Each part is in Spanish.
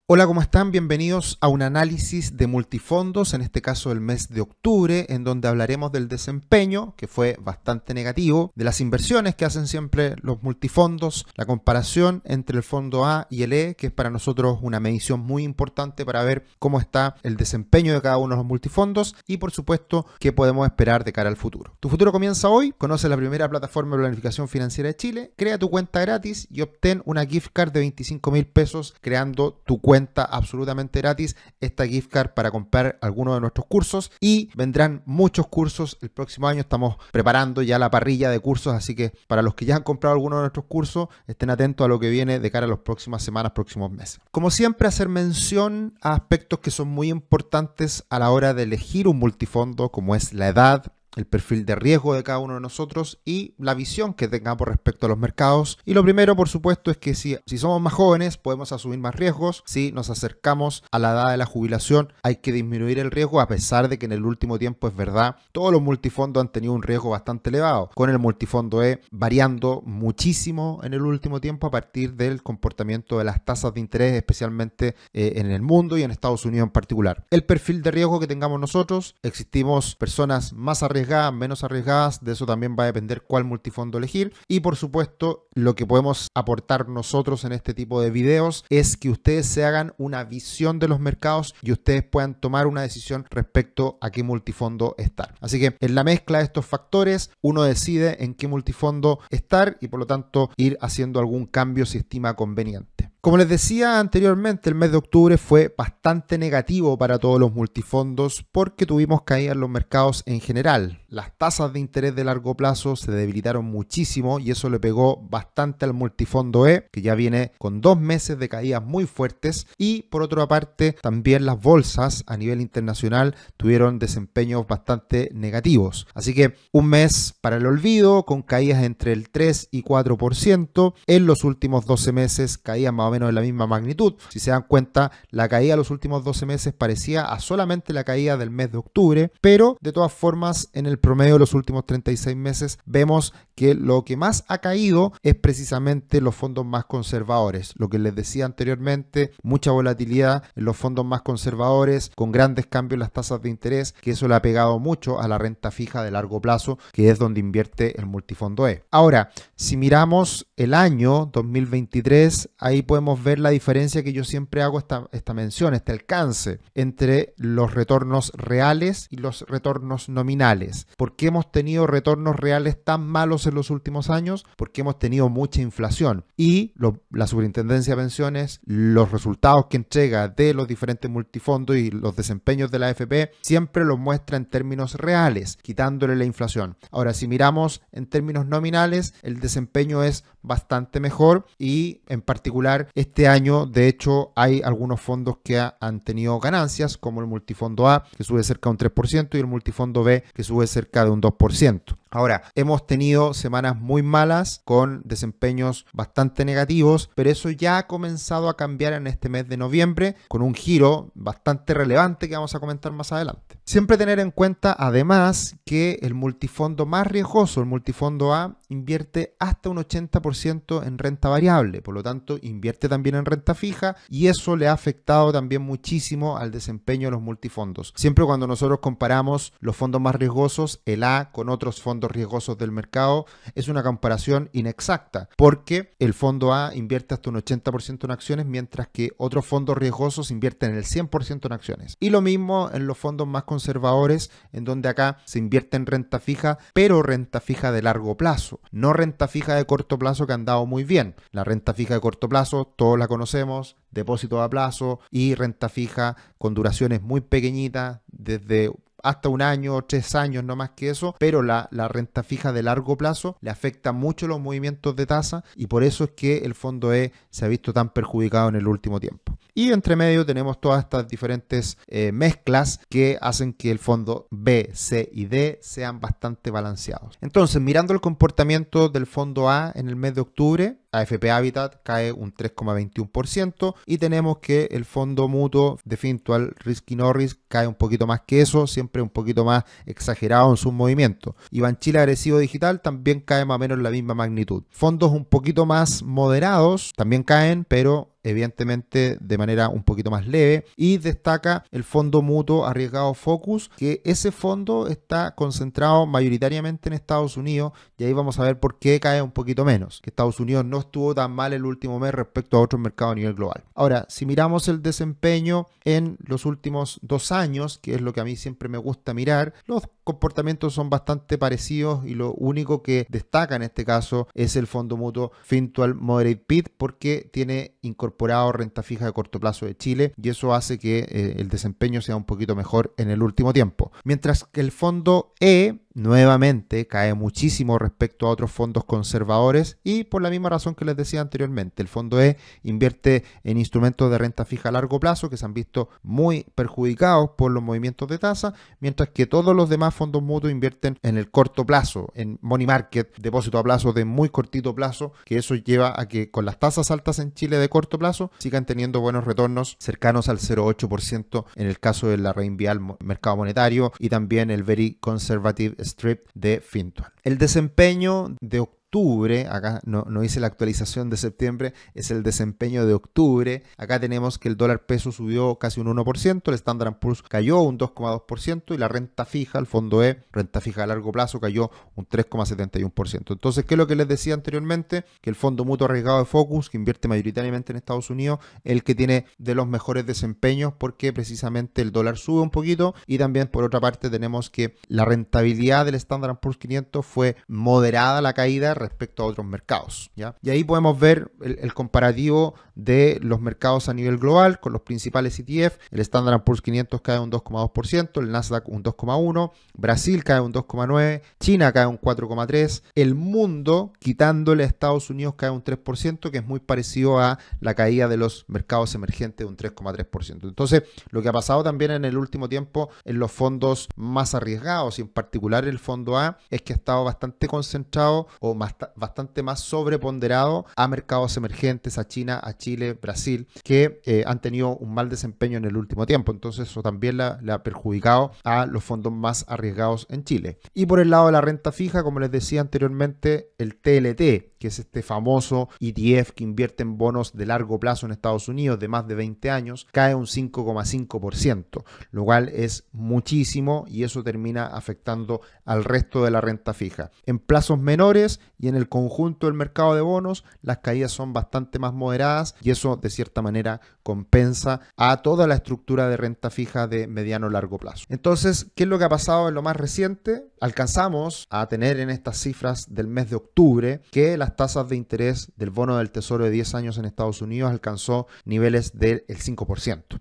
Hola, ¿cómo están? Bienvenidos a un análisis de multifondos, en este caso del mes de octubre, en donde hablaremos del desempeño, que fue bastante negativo, de las inversiones que hacen siempre los multifondos, la comparación entre el fondo A y el E, que es para nosotros una medición muy importante para ver cómo está el desempeño de cada uno de los multifondos y, por supuesto, qué podemos esperar de cara al futuro. Tu futuro comienza hoy, conoce la primera plataforma de planificación financiera de Chile, crea tu cuenta gratis y obtén una gift card de 25.000 pesos creando tu cuenta absolutamente gratis, esta gift card para comprar alguno de nuestros cursos, y vendrán muchos cursos el próximo año. Estamos preparando ya la parrilla de cursos, así que para los que ya han comprado alguno de nuestros cursos, estén atentos a lo que viene de cara a las próximas semanas, próximos meses. Como siempre, hacer mención a aspectos que son muy importantes a la hora de elegir un multifondo, como es la edad, el perfil de riesgo de cada uno de nosotros y la visión que tengamos respecto a los mercados. Y lo primero, por supuesto, es que si somos más jóvenes podemos asumir más riesgos. Si nos acercamos a la edad de la jubilación hay que disminuir el riesgo, a pesar de que en el último tiempo, es verdad, todos los multifondos han tenido un riesgo bastante elevado, con el multifondo E variando muchísimo en el último tiempo a partir del comportamiento de las tasas de interés, especialmente en el mundo y en Estados Unidos en particular. El perfil de riesgo que tengamos nosotros, existimos personas más arriesgadas, menos arriesgadas, de eso también va a depender cuál multifondo elegir. Y por supuesto, lo que podemos aportar nosotros en este tipo de videos es que ustedes se hagan una visión de los mercados y ustedes puedan tomar una decisión respecto a qué multifondo estar. Así que en la mezcla de estos factores uno decide en qué multifondo estar y por lo tanto ir haciendo algún cambio si estima conveniente. Como les decía anteriormente, el mes de octubre fue bastante negativo para todos los multifondos porque tuvimos caídas en los mercados en general. Las tasas de interés de largo plazo se debilitaron muchísimo y eso le pegó bastante al multifondo E, que ya viene con 2 meses de caídas muy fuertes, y por otra parte también las bolsas a nivel internacional tuvieron desempeños bastante negativos. Así que un mes para el olvido, con caídas entre el 3 y 4%. En los últimos 12 meses caían más o menos de la misma magnitud. Si se dan cuenta, la caída de los últimos 12 meses parecía a solamente la caída del mes de octubre, pero de todas formas en el promedio de los últimos 36 meses vemos que lo que más ha caído es precisamente los fondos más conservadores. Lo que les decía anteriormente, mucha volatilidad en los fondos más conservadores, con grandes cambios en las tasas de interés, que eso le ha pegado mucho a la renta fija de largo plazo, que es donde invierte el multifondo E. Ahora, si miramos el año 2023, ahí podemos ver la diferencia que yo siempre hago esta mención, este alcance entre los retornos reales y los retornos nominales. ¿Por qué hemos tenido retornos reales tan malos en los últimos años? Porque hemos tenido mucha inflación y la Superintendencia de Pensiones, los resultados que entrega de los diferentes multifondos y los desempeños de la AFP siempre los muestra en términos reales, quitándole la inflación. Ahora, si miramos en términos nominales, el desempeño es bastante mejor y en particular este año, de hecho, hay algunos fondos que han tenido ganancias, como el multifondo A, que sube cerca de un 3%, y el multifondo B, que sube cerca de un 2%. Ahora, hemos tenido semanas muy malas con desempeños bastante negativos, pero eso ya ha comenzado a cambiar en este mes de noviembre con un giro bastante relevante que vamos a comentar más adelante. Siempre tener en cuenta además que el multifondo más riesgoso, el multifondo A, invierte hasta un 80% en renta variable, por lo tanto invierte también en renta fija, y eso le ha afectado también muchísimo al desempeño de los multifondos. Siempre cuando nosotros comparamos los fondos más riesgosos, el A, con otros fondos riesgosos del mercado, es una comparación inexacta, porque el fondo A invierte hasta un 80% en acciones, mientras que otros fondos riesgosos invierten el 100% en acciones. Y lo mismo en los fondos más conservadores, en donde acá se invierte en renta fija, pero renta fija de largo plazo, no renta fija de corto plazo, que han dado muy bien. La renta fija de corto plazo todos la conocemos, depósito a plazo, y renta fija con duraciones muy pequeñitas, desde hasta un año, 3 años, no más que eso, pero la renta fija de largo plazo le afecta mucho los movimientos de tasa, y por eso es que el fondo E se ha visto tan perjudicado en el último tiempo. Y entre medio tenemos todas estas diferentes mezclas que hacen que el fondo B, C y D sean bastante balanceados. Entonces, mirando el comportamiento del fondo A en el mes de octubre, AFP Habitat cae un 3,21% y tenemos que el fondo mutuo de Fintual Risky Norris cae un poquito más que eso, siempre un poquito más exagerado en sus movimientos. Y Banchile Agresivo Digital también cae más o menos en la misma magnitud. Fondos un poquito más moderados también caen, pero evidentemente de manera un poquito más leve, y destaca el fondo mutuo arriesgado Focus, que ese fondo está concentrado mayoritariamente en Estados Unidos, y ahí vamos a ver por qué cae un poquito menos, que Estados Unidos no estuvo tan mal el último mes respecto a otros mercados a nivel global. Ahora, si miramos el desempeño en los últimos 2 años, que es lo que a mí siempre me gusta mirar, los comportamientos son bastante parecidos y lo único que destaca en este caso es el fondo mutuo Fintual Moderate PIT, porque tiene incorporado renta fija de corto plazo de Chile, y eso hace que el desempeño sea un poquito mejor en el último tiempo. Mientras que el fondo E nuevamente cae muchísimo respecto a otros fondos conservadores, y por la misma razón que les decía anteriormente, el fondo E invierte en instrumentos de renta fija a largo plazo que se han visto muy perjudicados por los movimientos de tasa, mientras que todos los demás fondos mutuos invierten en el corto plazo, en money market, depósito a plazo de muy cortito plazo, que eso lleva a que con las tasas altas en Chile de corto plazo sigan teniendo buenos retornos cercanos al 0,8% en el caso de la Reinvial Mercado Monetario y también el Very Conservative Strip de Fintual. El desempeño de octubre, acá no hice la actualización de septiembre, es el desempeño de octubre. Acá tenemos que el dólar peso subió casi un 1%, el Standard & Poor's cayó un 2,2% y la renta fija, el fondo E, renta fija a largo plazo, cayó un 3,71%. Entonces, ¿qué es lo que les decía anteriormente? Que el fondo mutuo arriesgado de Focus, que invierte mayoritariamente en Estados Unidos, es el que tiene de los mejores desempeños porque precisamente el dólar sube un poquito, y también por otra parte tenemos que la rentabilidad del Standard & Poor's 500 fue moderada la caída respecto a otros mercados, ¿ya? Y ahí podemos ver el comparativo de los mercados a nivel global con los principales ETF. El Standard & Poor's 500 cae un 2,2%, el Nasdaq un 2,1%, Brasil cae un 2,9%, China cae un 4,3%, el mundo, quitándole a Estados Unidos, cae un 3%, que es muy parecido a la caída de los mercados emergentes de un 3,3%. Entonces, lo que ha pasado también en el último tiempo en los fondos más arriesgados, y en particular el fondo A, es que ha estado bastante concentrado o bastante más sobreponderado a mercados emergentes, a China, a Chile, Brasil, que han tenido un mal desempeño en el último tiempo. Entonces eso también le ha perjudicado a los fondos más arriesgados en Chile. Y por el lado de la renta fija, como les decía anteriormente, el TLT, que es este famoso ETF que invierte en bonos de largo plazo en Estados Unidos de más de 20 años, cae un 5,5%, lo cual es muchísimo, y eso termina afectando al resto de la renta fija. En plazos menores y en el conjunto del mercado de bonos, las caídas son bastante más moderadas, y eso de cierta manera compensa a toda la estructura de renta fija de mediano largo plazo. Entonces, ¿qué es lo que ha pasado en lo más reciente? Alcanzamos a tener en estas cifras del mes de octubre que las tasas de interés del bono del Tesoro de 10 años en Estados Unidos alcanzó niveles del 5%.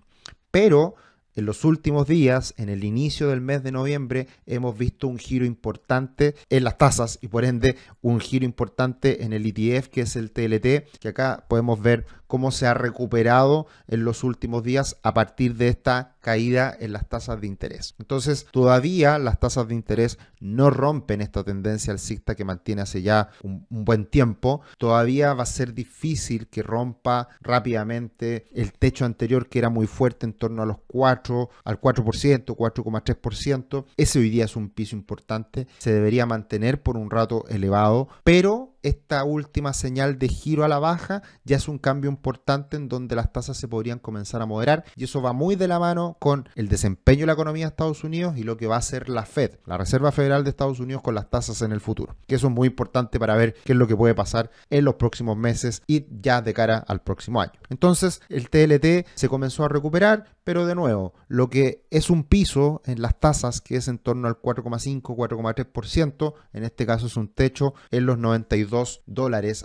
Pero en los últimos días, en el inicio del mes de noviembre, hemos visto un giro importante en las tasas y por ende un giro importante en el ETF, que es el TLT, que acá podemos ver cómo se ha recuperado en los últimos días a partir de esta caída en las tasas de interés. Entonces, todavía las tasas de interés no rompen esta tendencia alcista que mantiene hace ya un buen tiempo. Todavía va a ser difícil que rompa rápidamente el techo anterior, que era muy fuerte, en torno a los 4%, 4,3%. Ese hoy día es un piso importante. Se debería mantener por un rato elevado, pero esta última señal de giro a la baja ya es un cambio importante en donde las tasas se podrían comenzar a moderar, y eso va muy de la mano con el desempeño de la economía de Estados Unidos y lo que va a hacer la Fed, la Reserva Federal de Estados Unidos, con las tasas en el futuro, que eso es muy importante para ver qué es lo que puede pasar en los próximos meses y ya de cara al próximo año. Entonces el TLT se comenzó a recuperar, pero de nuevo, lo que es un piso en las tasas, que es en torno al 4,5, 4,3%, en este caso es un techo en los $92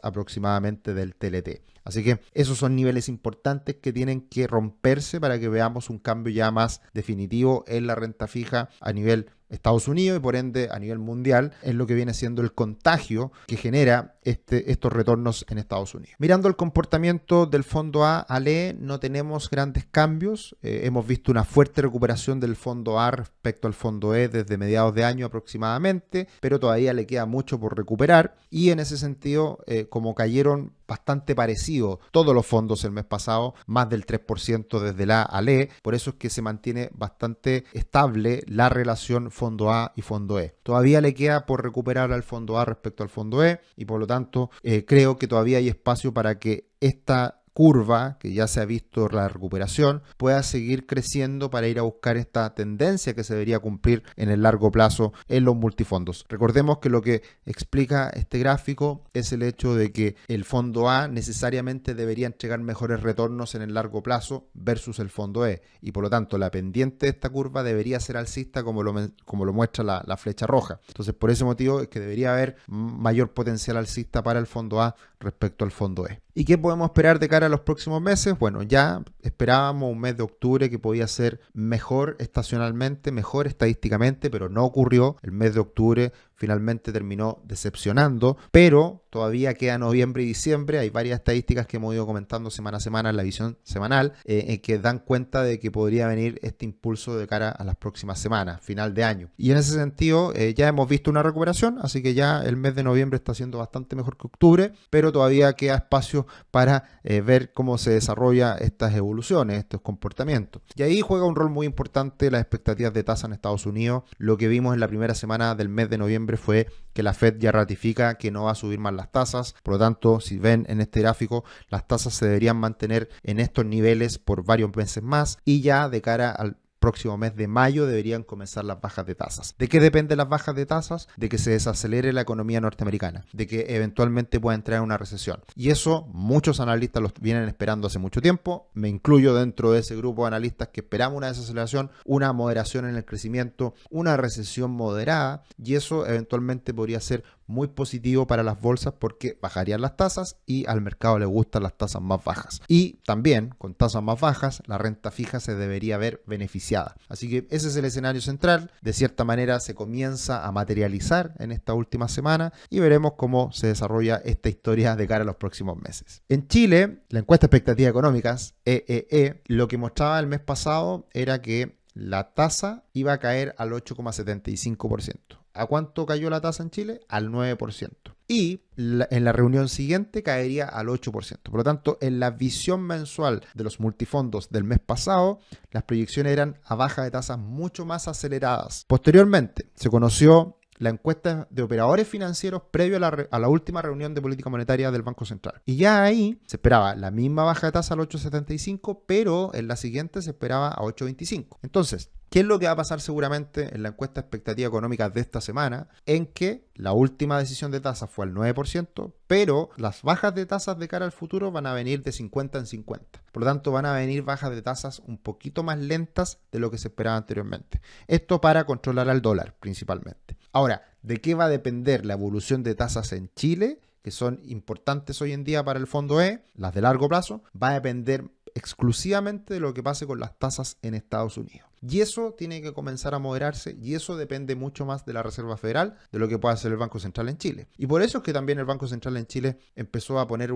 aproximadamente del TLT. Así que esos son niveles importantes que tienen que romperse para que veamos un cambio ya más definitivo en la renta fija a nivel Estados Unidos y por ende a nivel mundial, en lo que viene siendo el contagio que genera estos retornos en Estados Unidos. Mirando el comportamiento del fondo A al E, no tenemos grandes cambios. Hemos visto una fuerte recuperación del fondo A respecto al fondo E desde mediados de año aproximadamente, pero todavía le queda mucho por recuperar, y en ese sentido, como cayeron bastante parecido todos los fondos el mes pasado, más del 3% desde el A al E, por eso es que se mantiene bastante estable la relación fondo A y fondo E. Todavía le queda por recuperar al fondo A respecto al fondo E, y por lo tanto creo que todavía hay espacio para que esta curva, que ya se ha visto la recuperación, pueda seguir creciendo para ir a buscar esta tendencia que se debería cumplir en el largo plazo en los multifondos. Recordemos que lo que explica este gráfico es el hecho de que el fondo A necesariamente debería entregar mejores retornos en el largo plazo versus el fondo E, y por lo tanto la pendiente de esta curva debería ser alcista como lo muestra la flecha roja. Entonces por ese motivo es que debería haber mayor potencial alcista para el fondo A respecto al fondo E. ¿Y qué podemos esperar de cara a los próximos meses? Bueno, ya esperábamos un mes de octubre que podía ser mejor estacionalmente, mejor estadísticamente, pero no ocurrió. El mes de octubre finalmente terminó decepcionando, pero todavía queda noviembre y diciembre. Hay varias estadísticas que hemos ido comentando semana a semana en la visión semanal que dan cuenta de que podría venir este impulso de cara a las próximas semanas, final de año. Y en ese sentido ya hemos visto una recuperación, así que ya el mes de noviembre está siendo bastante mejor que octubre, pero todavía queda espacio para ver cómo se desarrollan estas evoluciones, estos comportamientos. Y ahí juega un rol muy importante las expectativas de tasa en Estados Unidos. Lo que vimos en la primera semana del mes de noviembre fue que la Fed ya ratifica que no va a subir más las tasas. Por lo tanto, si ven en este gráfico, las tasas se deberían mantener en estos niveles por varios meses más, y ya de cara al próximo mes de mayo deberían comenzar las bajas de tasas. ¿De qué dependen las bajas de tasas? De que se desacelere la economía norteamericana, de que eventualmente pueda entrar en una recesión. Y eso muchos analistas lo vienen esperando hace mucho tiempo. Me incluyo dentro de ese grupo de analistas que esperamos una desaceleración, una moderación en el crecimiento, una recesión moderada, y eso eventualmente podría ser muy positivo para las bolsas porque bajarían las tasas y al mercado le gustan las tasas más bajas. Y también con tasas más bajas la renta fija se debería ver beneficiada. Así que ese es el escenario central. De cierta manera se comienza a materializar en esta última semana y veremos cómo se desarrolla esta historia de cara a los próximos meses. En Chile, la encuesta de expectativas económicas, EEE, lo que mostraba el mes pasado era que la tasa iba a caer al 8,75%. ¿A cuánto cayó la tasa en Chile? Al 9%. Y en la reunión siguiente caería al 8%. Por lo tanto, en la visión mensual de los multifondos del mes pasado, las proyecciones eran a baja de tasas mucho más aceleradas. Posteriormente, se conoció la encuesta de operadores financieros previo a la última reunión de política monetaria del Banco Central. Y ya ahí se esperaba la misma baja de tasa al 8,75, pero en la siguiente se esperaba a 8,25. Entonces, ¿qué es lo que va a pasar seguramente en la encuesta de expectativas económicas de esta semana? En que la última decisión de tasa fue al 9%, pero las bajas de tasas de cara al futuro van a venir de 50 en 50. Por lo tanto, van a venir bajas de tasas un poquito más lentas de lo que se esperaba anteriormente. Esto para controlar al dólar principalmente. Ahora, ¿de qué va a depender la evolución de tasas en Chile, que son importantes hoy en día para el fondo E, las de largo plazo? Va a depender exclusivamente de lo que pase con las tasas en Estados Unidos. Y eso tiene que comenzar a moderarse, y eso depende mucho más de la Reserva Federal de lo que pueda hacer el Banco Central en Chile. Y por eso es que también el Banco Central en Chile empezó a poner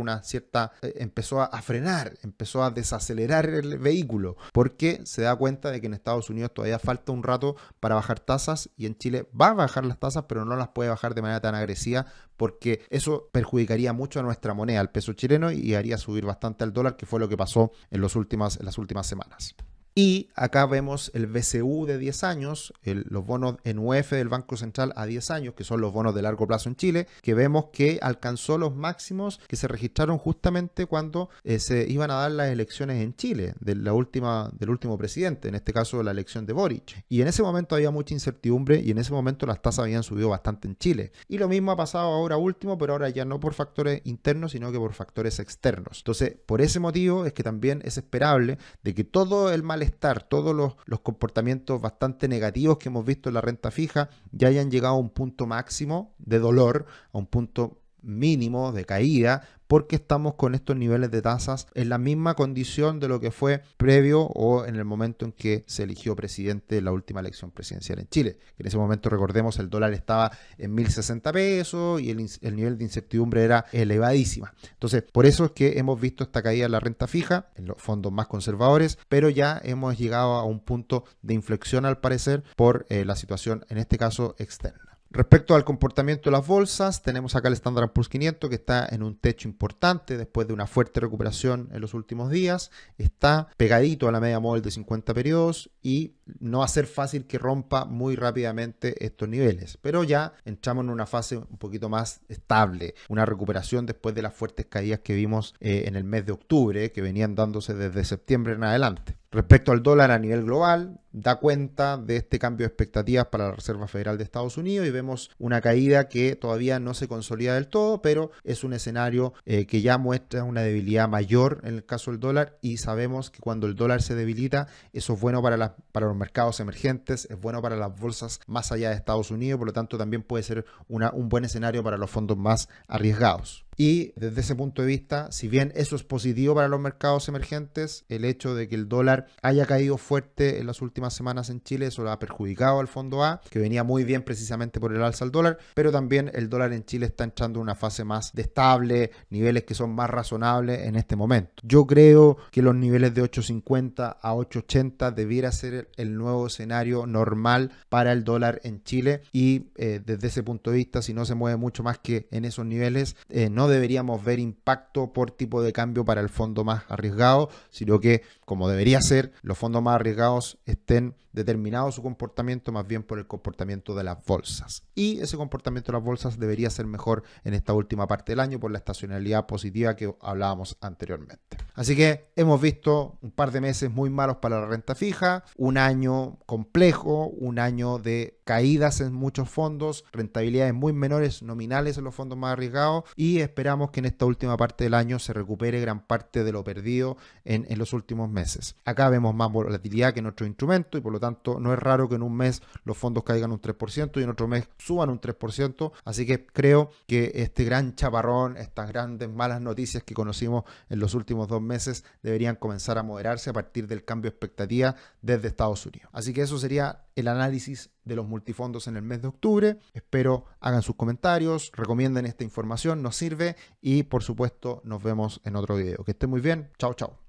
empezó a frenar, empezó a desacelerar el vehículo, porque se da cuenta de que en Estados Unidos todavía falta un rato para bajar tasas, y en Chile va a bajar las tasas, pero no las puede bajar de manera tan agresiva, porque eso perjudicaría mucho a nuestra moneda, al peso chileno, y haría subir bastante al dólar, que fue lo que pasó en las últimas semanas. Y acá vemos el BCU de 10 años, los bonos en UF del Banco Central a 10 años, que son los bonos de largo plazo en Chile, que vemos que alcanzó los máximos que se registraron justamente cuando se iban a dar las elecciones en Chile, del último presidente, en este caso la elección de Boric. Y en ese momento había mucha incertidumbre, y en ese momento las tasas habían subido bastante en Chile. Y lo mismo ha pasado ahora último, pero ahora ya no por factores internos, sino que por factores externos. Entonces, por ese motivo es que también es esperable de que todo el malestar, todos los comportamientos bastante negativos que hemos visto en la renta fija ya hayan llegado a un punto máximo de dolor, a un punto mínimo de caída, porque estamos con estos niveles de tasas en la misma condición de lo que fue previo o en el momento en que se eligió presidente en la última elección presidencial en Chile. En ese momento, recordemos, el dólar estaba en 1.060 pesos y el nivel de incertidumbre era elevadísima. Entonces, por eso es que hemos visto esta caída en la renta fija, en los fondos más conservadores, pero ya hemos llegado a un punto de inflexión al parecer por la situación, en este caso, externa. Respecto al comportamiento de las bolsas, tenemos acá el Standard & Poor's 500 que está en un techo importante después de una fuerte recuperación en los últimos días. Está pegadito a la media móvil de 50 periodos y no va a ser fácil que rompa muy rápidamente estos niveles. Pero ya entramos en una fase un poquito más estable, una recuperación después de las fuertes caídas que vimos en el mes de octubre, que venían dándose desde septiembre en adelante. Respecto al dólar a nivel global, da cuenta de este cambio de expectativas para la Reserva Federal de Estados Unidos y vemos una caída que todavía no se consolida del todo, pero es un escenario que ya muestra una debilidad mayor en el caso del dólar, y sabemos que cuando el dólar se debilita, eso es bueno para los mercados emergentes, es bueno para las bolsas más allá de Estados Unidos, por lo tanto también puede ser un buen escenario para los fondos más arriesgados. Y desde ese punto de vista, si bien eso es positivo para los mercados emergentes, el hecho de que el dólar haya caído fuerte en las últimas semanas en Chile, eso lo ha perjudicado al fondo A, que venía muy bien precisamente por el alza del dólar, pero también el dólar en Chile está entrando en una fase más de estable, niveles que son más razonables en este momento. Yo creo que los niveles de 8.50 a 8.80 debiera ser el nuevo escenario normal para el dólar en Chile, y desde ese punto de vista, si no se mueve mucho más que en esos niveles, no deberíamos ver impacto por tipo de cambio para el fondo más arriesgado, sino que, como debería ser, los fondos más arriesgados estén determinados su comportamiento más bien por el comportamiento de las bolsas. Y ese comportamiento de las bolsas debería ser mejor en esta última parte del año por la estacionalidad positiva que hablábamos anteriormente. Así que hemos visto un par de meses muy malos para la renta fija, un año complejo, un año de caídas en muchos fondos, rentabilidades muy menores nominales en los fondos más arriesgados, y esperamos que en esta última parte del año se recupere gran parte de lo perdido en los últimos meses. Acá vemos más volatilidad que en otros instrumentos y por lo tanto no es raro que en un mes los fondos caigan un 3% y en otro mes suban un 3%, así que creo que este gran chaparrón, estas grandes malas noticias que conocimos en los últimos 2 meses deberían comenzar a moderarse a partir del cambio de expectativa desde Estados Unidos. Así que eso sería el análisis de los multifondos en el mes de octubre. Espero hagan sus comentarios, recomienden esta información, nos sirve, y por supuesto nos vemos en otro video. Que estén muy bien, chao chao.